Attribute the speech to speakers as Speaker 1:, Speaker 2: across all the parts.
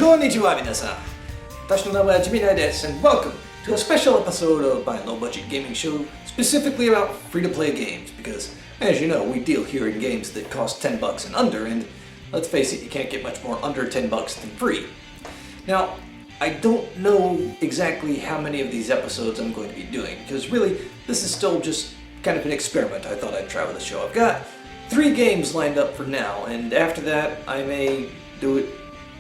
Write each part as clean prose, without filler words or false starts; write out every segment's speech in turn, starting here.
Speaker 1: Konnichiwa minasan. Watashi no nama wa Jiminai desu, and welcome to a special episode of my low budget gaming show specifically about free-to-play games, because as you know, we deal here in games that cost 10 bucks and under, and let's face it, you can't get much more under 10 bucks than free. Now, I don't know exactly how many of these episodes I'm going to be doing, because really, this is still just kind of an experiment I thought I'd try with the show. I've got 3 games lined up for now, and after that, I may do it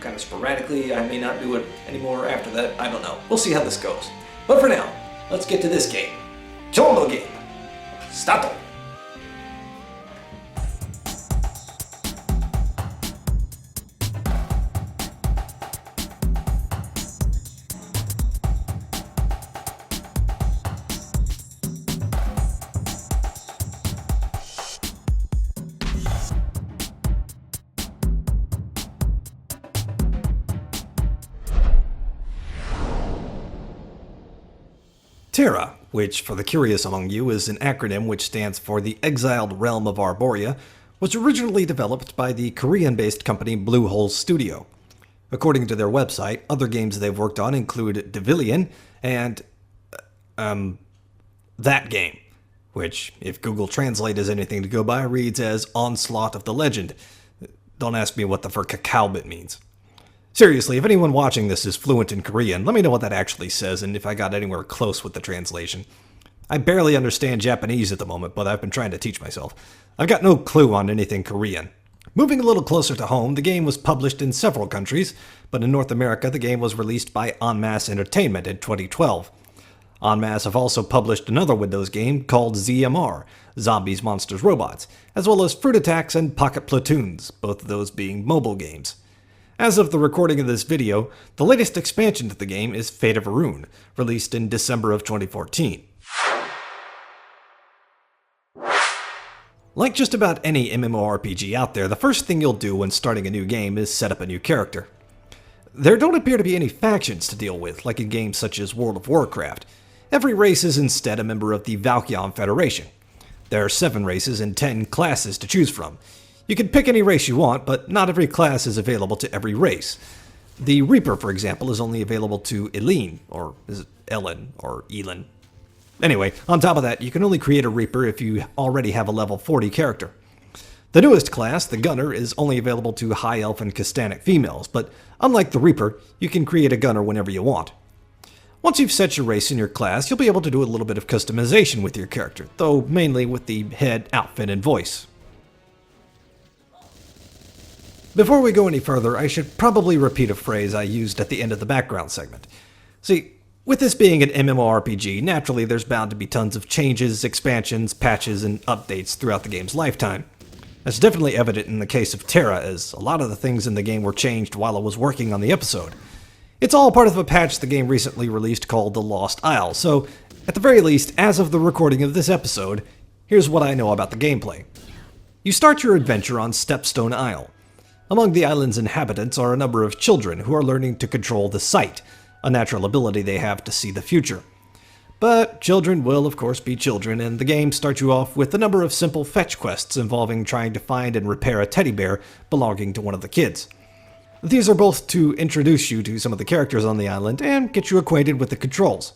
Speaker 1: kind of sporadically. I may not do it anymore after that. I don't know. We'll see how this goes. But for now, let's get to this game. Chono game. Start.
Speaker 2: TERA, which for the curious among you is an acronym which stands for the Exiled Realm of Arborea, was originally developed by the Korean-based company Bluehole Studio. According to their website, other games they've worked on include Devilian and, that game, which, if Google Translate is anything to go by, reads as Onslaught of the Legend. Don't ask me what the for cacao bit means. Seriously, if anyone watching this is fluent in Korean, let me know what that actually says and if I got anywhere close with the translation. I barely understand Japanese at the moment, but I've been trying to teach myself. I've got no clue on anything Korean. Moving a little closer to home, the game was published in several countries, but in North America the game was released by En Masse Entertainment in 2012. En Masse have also published another Windows game called ZMR, Zombies, Monsters, Robots, as well as Fruit Attacks and Pocket Platoons, both of those being mobile games. As of the recording of this video, the latest expansion to the game is Fate of Arun, released in December of 2014. Like just about any MMORPG out there, the first thing you'll do when starting a new game is set up a new character. There don't appear to be any factions to deal with, like in games such as World of Warcraft. Every race is instead a member of the Valkyon Federation. There are 7 races and 10 classes to choose from. You can pick any race you want, but not every class is available to every race. The Reaper, for example, is only available to Eileen, or is it Ellen, or Elin? Anyway, on top of that, you can only create a Reaper if you already have a level 40 character. The newest class, the Gunner, is only available to High Elf and Castanic females, but unlike the Reaper, you can create a Gunner whenever you want. Once you've set your race and your class, you'll be able to do a little bit of customization with your character, though mainly with the head, outfit, and voice. Before we go any further, I should probably repeat a phrase I used at the end of the background segment. See, with this being an MMORPG, naturally there's bound to be tons of changes, expansions, patches, and updates throughout the game's lifetime. That's definitely evident in the case of TERA, as a lot of the things in the game were changed while I was working on the episode. It's all part of a patch the game recently released called The Lost Isle, so at the very least, as of the recording of this episode, here's what I know about the gameplay. You start your adventure on Stepstone Isle. Among the island's inhabitants are a number of children who are learning to control the sight, a natural ability they have to see the future. But children will, of course, be children, and the game starts you off with a number of simple fetch quests involving trying to find and repair a teddy bear belonging to one of the kids. These are both to introduce you to some of the characters on the island and get you acquainted with the controls.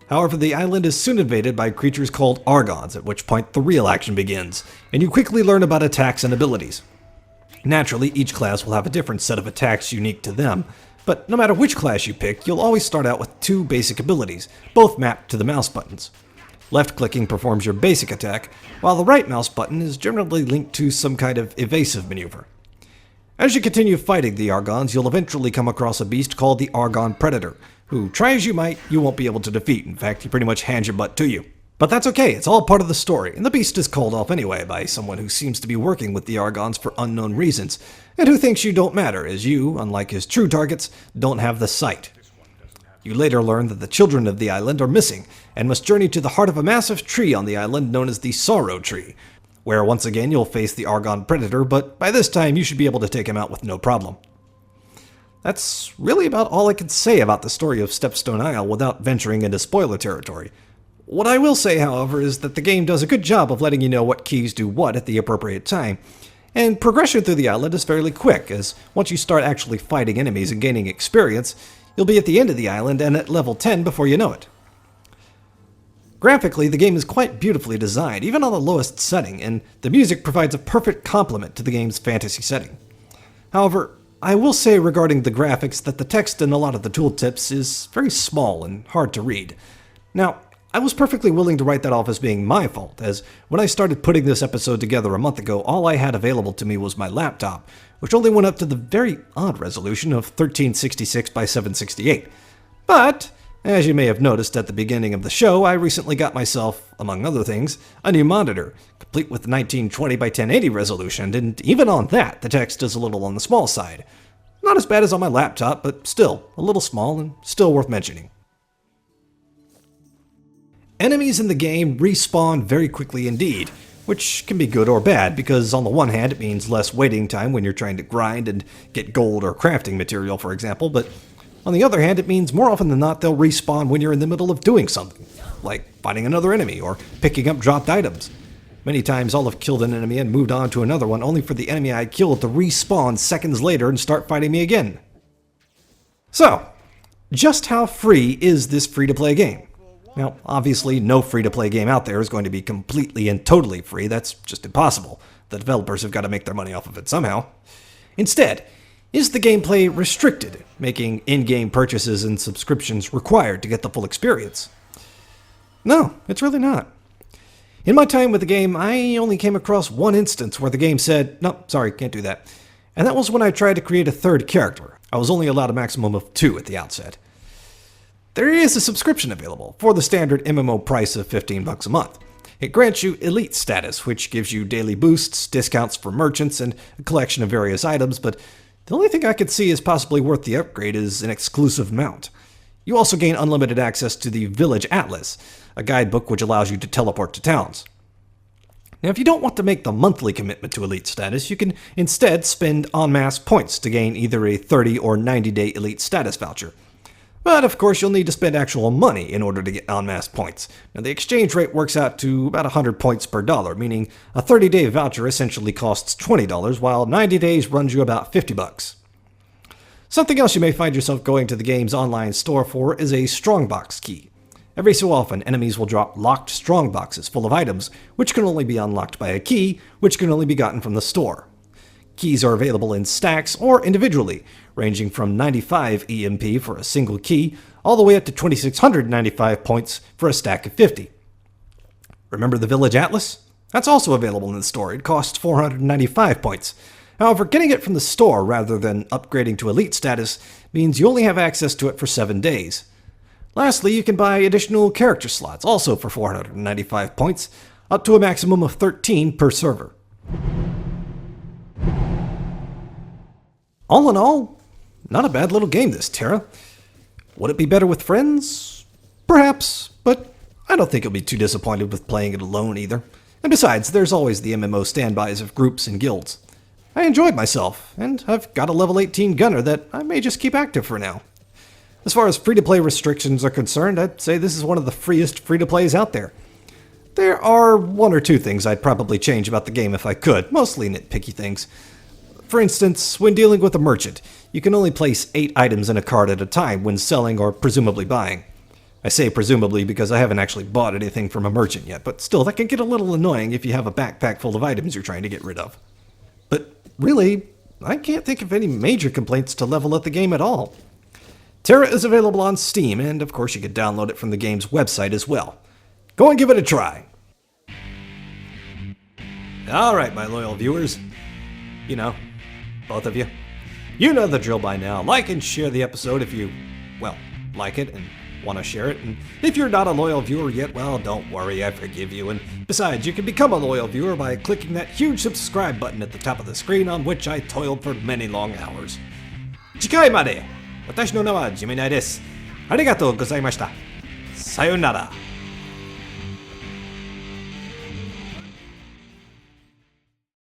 Speaker 2: However, the island is soon invaded by creatures called Argons, at which point the real action begins, and you quickly learn about attacks and abilities. Naturally, each class will have a different set of attacks unique to them, but no matter which class you pick, you'll always start out with 2 basic abilities, both mapped to the mouse buttons. Left-clicking performs your basic attack, while the right mouse button is generally linked to some kind of evasive maneuver. As you continue fighting the Argons, you'll eventually come across a beast called the Argon Predator, who, try as you might, you won't be able to defeat. In fact, he pretty much hands your butt to you. But that's okay, it's all part of the story, and the beast is called off anyway by someone who seems to be working with the Argons for unknown reasons, and who thinks you don't matter, as you, unlike his true targets, don't have the sight. You later learn that the children of the island are missing, and must journey to the heart of a massive tree on the island known as the Sorrow Tree, where once again you'll face the Argon Predator, but by this time you should be able to take him out with no problem. That's really about all I can say about the story of Stepstone Isle without venturing into spoiler territory. What I will say, however, is that the game does a good job of letting you know what keys do what at the appropriate time, and progression through the island is fairly quick, as once you start actually fighting enemies and gaining experience, you'll be at the end of the island and at level 10 before you know it. Graphically, the game is quite beautifully designed, even on the lowest setting, and the music provides a perfect complement to the game's fantasy setting. However, I will say regarding the graphics that the text in a lot of the tooltips is very small and hard to read. Now, I was perfectly willing to write that off as being my fault, as when I started putting this episode together a month ago, all I had available to me was my laptop, which only went up to the very odd resolution of 1366 by 768. But as you may have noticed at the beginning of the show, I recently got myself, among other things, a new monitor, complete with 1920 by 1080 resolution, and even on that, the text is a little on the small side. Not as bad as on my laptop, but still a little small and still worth mentioning. Enemies in the game respawn very quickly indeed, which can be good or bad, because on the one hand it means less waiting time when you're trying to grind and get gold or crafting material, for example, but on the other hand, it means more often than not they'll respawn when you're in the middle of doing something, like fighting another enemy or picking up dropped items. Many times I'll have killed an enemy and moved on to another one only for the enemy I killed to respawn seconds later and start fighting me again. So, just how free is this free-to-play game? Now, obviously, no free-to-play game out there is going to be completely and totally free. That's just impossible. The developers have got to make their money off of it somehow. Instead, is the gameplay restricted, making in-game purchases and subscriptions required to get the full experience? No, it's really not. In my time with the game, I only came across one instance where the game said, "No, sorry, can't do that." And that was when I tried to create a third character. I was only allowed a maximum of 2 at the outset. There is a subscription available for the standard MMO price of $15 a month. It grants you Elite status, which gives you daily boosts, discounts for merchants, and a collection of various items, but the only thing I could see as possibly worth the upgrade is an exclusive mount. You also gain unlimited access to the Village Atlas, a guidebook which allows you to teleport to towns. Now, if you don't want to make the monthly commitment to Elite status, you can instead spend en masse points to gain either a 30 or 90-day Elite status voucher. But of course, you'll need to spend actual money in order to get en masse points. Now, the exchange rate works out to about 100 points per dollar, meaning a 30-day voucher essentially costs $20, while 90 days runs you about $50. Something else you may find yourself going to the game's online store for is a strongbox key. Every so often, enemies will drop locked strongboxes full of items, which can only be unlocked by a key, which can only be gotten from the store. Keys are available in stacks or individually, ranging from 95 EMP for a single key, all the way up to 2,695 points for a stack of 50. Remember the Village Atlas? That's also available in the store. It costs 495 points. However, getting it from the store rather than upgrading to Elite status means you only have access to it for 7 days. Lastly, you can buy additional character slots, also for 495 points, up to a maximum of 13 per server. All in all, not a bad little game this, TERA. Would it be better with friends? Perhaps, but I don't think you'll be too disappointed with playing it alone either. And besides, there's always the MMO standbys of groups and guilds. I enjoyed myself, and I've got a level 18 gunner that I may just keep active for now. As far as free-to-play restrictions are concerned, I'd say this is one of the freest free-to-plays out there. There are 1 or 2 things I'd probably change about the game if I could, mostly nitpicky things. For instance, when dealing with a merchant, you can only place 8 items in a cart at a time when selling or presumably buying. I say presumably because I haven't actually bought anything from a merchant yet, but still, that can get a little annoying if you have a backpack full of items you're trying to get rid of. But really, I can't think of any major complaints to level at the game at all. TERA is available on Steam, and of course you can download it from the game's website as well. Go and give it a try. Alright, my loyal viewers. You know, both of you. You know the drill by now. Like and share the episode if you, well, like it and want to share it. And if you're not a loyal viewer yet, well, don't worry, I forgive you. And besides, you can become a loyal viewer by clicking that huge subscribe button at the top of the screen on which I toiled for many long hours. 次回まで私の名はジミナイです。ありがとうございました。さようなら。